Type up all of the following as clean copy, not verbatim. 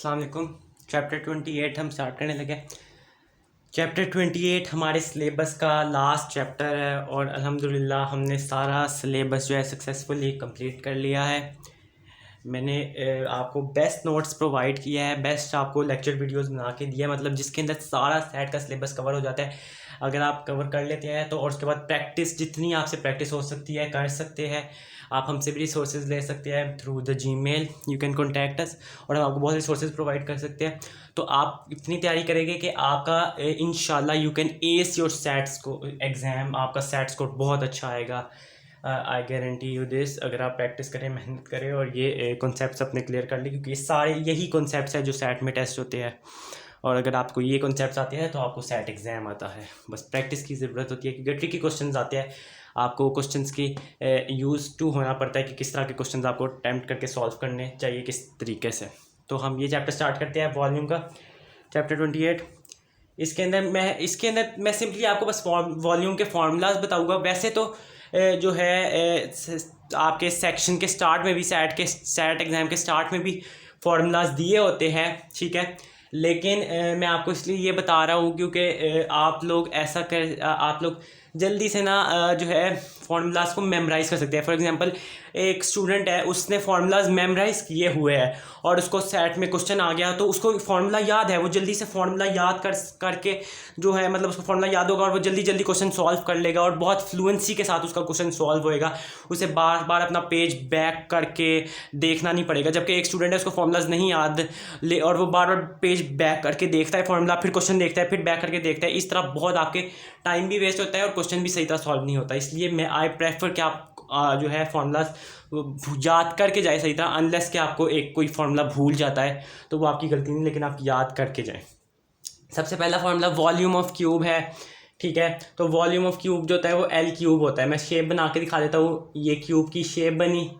अस्सलाम वालेकुम। चैप्टर 28 हम स्टार्ट करने लगे। चैप्टर 28 हमारे सिलेबस का लास्ट चैप्टर है और अल्हम्दुलिल्लाह हमने सारा सिलेबस जो है सक्सेसफुली कंप्लीट कर लिया है। मैंने आपको बेस्ट नोट्स प्रोवाइड किया है, बेस्ट आपको लेक्चर वीडियोस बना के दिया है, मतलब जिसके अंदर सारा सेट का सिलेबस कवर हो जाता है। अगर आप कवर कर लेते हैं तो और उसके बाद प्रैक्टिस जितनी आपसे प्रैक्टिस हो सकती है कर सकते हैं। आप हमसे भी रिसोर्सेज ले सकते हैं through the Gmail, you can contact us, और हम आपको बहुत रिसोर्सेज प्रोवाइड कर सकते हैं। तो आप इतनी तैयारी करेंगे कि आपका इंशाल्लाह you can S your sets को एग्ज़ाम, आपका सेट स्कोर बहुत अच्छा आएगा। I guarantee you this. अगर आप प्रैक्टिस करें, मेहनत करें और ये कॉन्सेप्ट्स अपने क्लियर कर लें, क्योंकि ये सारे यही कॉन्सेप्ट्स हैं जो सेट में टेस्ट होते हैं। और अगर आपको ये कॉन्सेप्ट्स आते हैं तो आपको सेट एग्ज़ाम आता है। बस प्रैक्टिस की ज़रूरत होती है, क्योंकि ट्रिकी क्वेश्चंस आते हैं, आपको क्वेश्चंस की यूज़ टू होना पड़ता है कि किस तरह के क्वेश्चंस आपको अटैम्प्ट करके सॉल्व करने चाहिए, किस तरीके से। तो हम ये चैप्टर स्टार्ट करते हैं वॉल्यूम का, चैप्टर 28। इसके अंदर मैं सिंपली आपको बस वॉल्यूम के फार्मूलाज बताऊंगा। वैसे तो जो है आपके सेक्शन के स्टार्ट में भी, सेट एग्ज़ाम के स्टार्ट में भी फार्मूलाज दिए होते हैं, ठीक है। लेकिन मैं आपको इसलिए ये बता रहा हूँ क्योंकि आप लोग जल्दी से ना जो है फार्मूलाज को मेमोराइज़ कर सकते हैं। फॉर एग्जांपल एक स्टूडेंट है, उसने फार्मूलाज मेमोराइज़ किए हुए हैं और उसको सेट में क्वेश्चन आ गया तो उसको फार्मूला याद है, वो जल्दी से फार्मूला याद करके जो है, मतलब उसको फार्मूला याद होगा और वो जल्दी जल्दी क्वेश्चन सॉल्व कर लेगा और बहुत फ्लुएंसी के साथ उसका क्वेश्चन सॉल्व होएगा। उसे बार बार अपना पेज बैक करके देखना नहीं पड़ेगा। जबकि एक स्टूडेंट है, उसको फार्मूलाज नहीं याद ले और वो बार बार पेज बैक करके देखता है फार्मूला, फिर क्वेश्चन देखता है, फिर बैक करके देखता है। इस तरह बहुत आपके टाइम भी वेस्ट होता है और क्वेश्चन भी सही तरह सॉल्व नहीं होता। इसलिए आई प्रेफर कि आप जो है फार्मूलाज याद करके जाए सही तरह, अनलेस कि आपको एक कोई फार्मूला भूल जाता है तो वो आपकी गलती नहीं, लेकिन आप याद करके जाएं। सबसे पहला फार्मूला वॉल्यूम ऑफ क्यूब है, ठीक है। तो वॉल्यूम ऑफ क्यूब जो होता है वो एल क्यूब होता है। मैं शेप बना के दिखा देता हूँ। ये क्यूब की शेप बनी,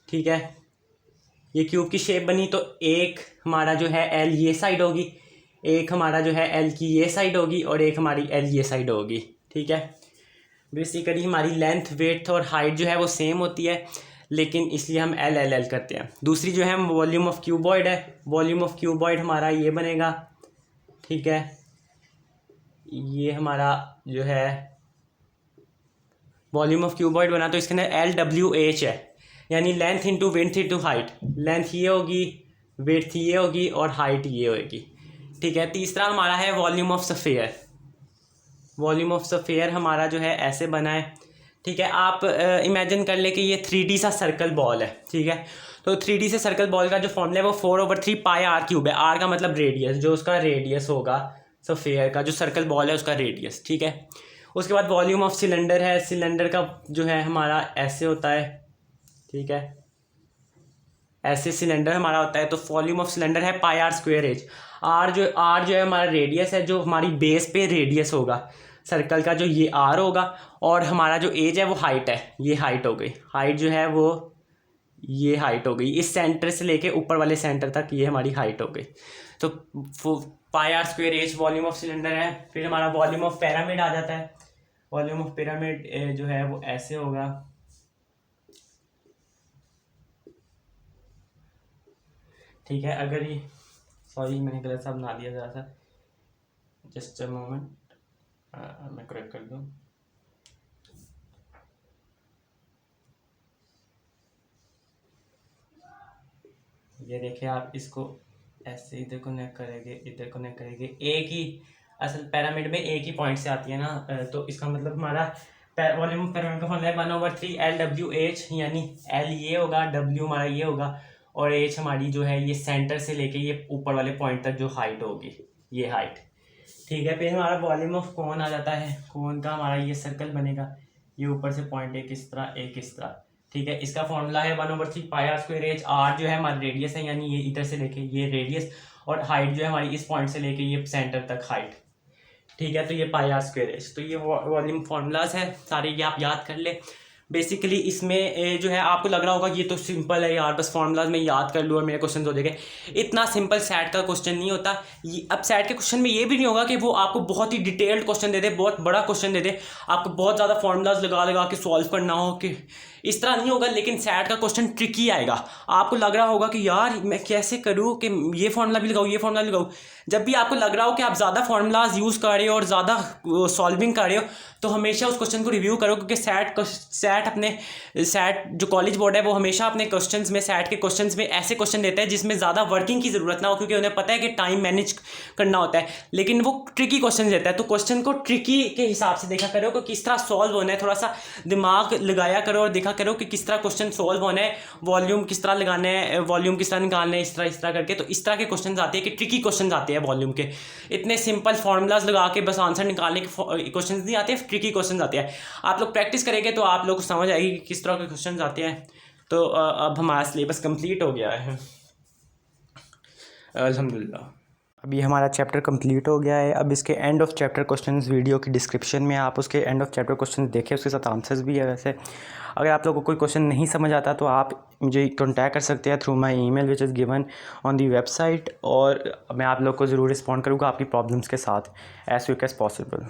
ठीक है, ये क्यूब की शेप बनी। तो एक हमारा जो है एल ये साइड होगी, एक हमारा जो है एल की ये साइड होगी और एक हमारी एल ये साइड होगी, ठीक है। बेसिकली हमारी लेंथ, वेड्थ और हाइट जो है वो सेम होती है, लेकिन इसलिए हम एल एल एल करते हैं। दूसरी जो है वॉल्यूम ऑफ क्यूबॉइड है। वॉल्यूम ऑफ क्यूबॉइड हमारा ये बनेगा, ठीक है। ये हमारा जो है वॉल्यूम ऑफ क्यूबॉइड बना, तो इसके अंदर एल डब्ल्यू एच है, यानी length into width into height. Length ये होगी, विड्थ ये होगी और हाइट ये होगी, ठीक है। तीसरा हमारा है volume of sphere. Volume of sphere हमारा जो है ऐसे बना है, ठीक है। आप इमेजिन कर ले कि ये 3D सा सर्कल बॉल है, ठीक है। तो 3D से सर्कल बॉल का जो फॉर्मूला है वो 4/3 पाई आर क्यूब है। आर का मतलब रेडियस, जो उसका रेडियस होगा स्फीयर का, जो सर्कल बॉल है उसका रेडियस, ठीक है। उसके बाद वॉल्यूम ऑफ सिलेंडर है। सिलेंडर का जो है हमारा ऐसे होता है, ठीक है, ऐसे सिलेंडर हमारा होता है। तो वॉल्यूम ऑफ सिलेंडर है पाई आर स्क्वायर एज। आर जो है हमारा रेडियस है, जो हमारी बेस पे रेडियस होगा सर्कल का, जो ये आर होगा, और हमारा जो एज है वो हाइट है, ये हाइट हो गई। हाइट जो है वो ये हाइट हो गई, इस सेंटर से लेके ऊपर वाले सेंटर तक ये हमारी हाइट हो गई। तो pi r square as volume of cylinder है। फिर हमारा वॉल्यूम ऑफ पिरामिड आ जाता है। वॉल्यूम ऑफ पिरामिड जो है वो ऐसे होगा, ठीक है। अगर ये, सॉरी मैंने गलत सा बना दिया ज़रा सा, जस्ट अ मोमेंट, मैं करेक्ट कर दूँ। ये देखिए, आप इसको ऐसे इधर कनेक्ट करेंगे, इधर कनेक्ट करेंगे, एक ही असल पिरामिड में एक ही पॉइंट से आती है ना, तो इसका मतलब हमारा वॉल्यूम ऑफ पिरामिड का फॉर्मूला है 1/3 एल डब्ल्यू एच, यानी एल ये होगा, डब्ल्यू हमारा ये होगा और एच हमारी जो है ये सेंटर से लेके ये ऊपर वाले पॉइंट तक जो हाइट होगी, ये हाइट, ठीक है। फिर हमारा वॉल्यूम ऑफ कोन आ जाता है। कोन का हमारा ये सर्कल बनेगा, ये ऊपर से पॉइंट एक इस तरह, एक इस तरह, ठीक है। इसका फॉर्मूला है 1/3 पाई आर स्क्वायर एच। आर जो है हमारा रेडियस है, यानी ये इधर से लेके ये रेडियस, और हाइट जो है हमारी इस पॉइंट से लेके ये सेंटर तक हाइट, ठीक है। तो ये पाई आर स्क्वायर एच। तो ये वॉल्यूम फार्मूलाज है सारे, ये आप याद कर ले। बेसिकली इसमें जो है आपको लग रहा होगा कि ये तो सिंपल है यार, बस फार्मूलाज में याद कर लूँ और मेरे क्वेश्चन हो जाएंगे। इतना सिंपल सेट का क्वेश्चन नहीं होता। अब सेट के क्वेश्चन में ये भी नहीं होगा कि वो आपको बहुत ही डिटेल्ड क्वेश्चन दे दे, बहुत बड़ा क्वेश्चन दे दे, आपको बहुत ज़्यादा फार्मूलाज लगा लगा के सॉल्व करना हो, कि इस तरह नहीं होगा। लेकिन सेट का क्वेश्चन ट्रिकी आएगा। आपको लग रहा होगा कि यार मैं कैसे करूँ कि ये फार्मूला भी लगाऊँ, ये फार्मूला भी लगाऊँ। जब भी आपको लग रहा हो कि आप ज़्यादा फार्मूलाज यूज़ कर रहे हो और ज़्यादा सॉल्विंग कर रहे हो, तो हमेशा उस क्वेश्चन को रिव्यू करो, क्योंकि सेट जो कॉलेज बोर्ड है वो हमेशा अपने क्वेश्चंस में, सेट के क्वेश्चंस में ऐसे क्वेश्चन देता है जिसमें ज़्यादा वर्किंग की ज़रूरत ना हो, क्योंकि उन्हें पता है कि टाइम मैनेज करना होता है। लेकिन वो ट्रिकी क्वेश्चन देता है, तो क्वेश्चन को ट्रिकी के हिसाब से देखा करो कि किस तरह सॉल्व होना है। थोड़ा सा दिमाग लगाया करो और देखा करो कि किस तरह क्वेश्चन सॉल्व होना है, वॉल्यूम किस तरह लगाना है, वॉल्यूम किस तरह निकालना है, इस तरह करके। तो इस तरह के क्वेश्चन आते हैं कि ट्रिकी क्वेश्चन आते हैं वॉल्यूम के। इतने सिंपल फार्मूलाज लगा के बस आंसर निकालने के क्वेश्चन नहीं आते, ट्रिकी क्वेश्चन आते हैं। आप लोग प्रैक्टिस करेंगे तो आप लोग को समझ आएगी कि किस तरह के क्वेश्चन आते हैं। तो अब हमारा सिलेबस कंप्लीट हो गया है अल्हम्दुलिल्लाह। अभी हमारा चैप्टर कंप्लीट हो गया है। अब इसके end of chapter questions video की डिस्क्रिप्शन में आप उसके एंड ऑफ चैप्टर क्वेश्चन देखें, उसके साथ आंसर्स भी है। वैसे अगर आप लोगों को कोई क्वेश्चन नहीं समझ आता तो आप मुझे कॉन्टैक्ट कर सकते हैं through my email which is given on the website, और मैं आप लोग को ज़रूर रिस्पॉन्ड करूँगा आपकी प्रॉब्लम्स के साथ एज क्विक एज़ पॉसिबल।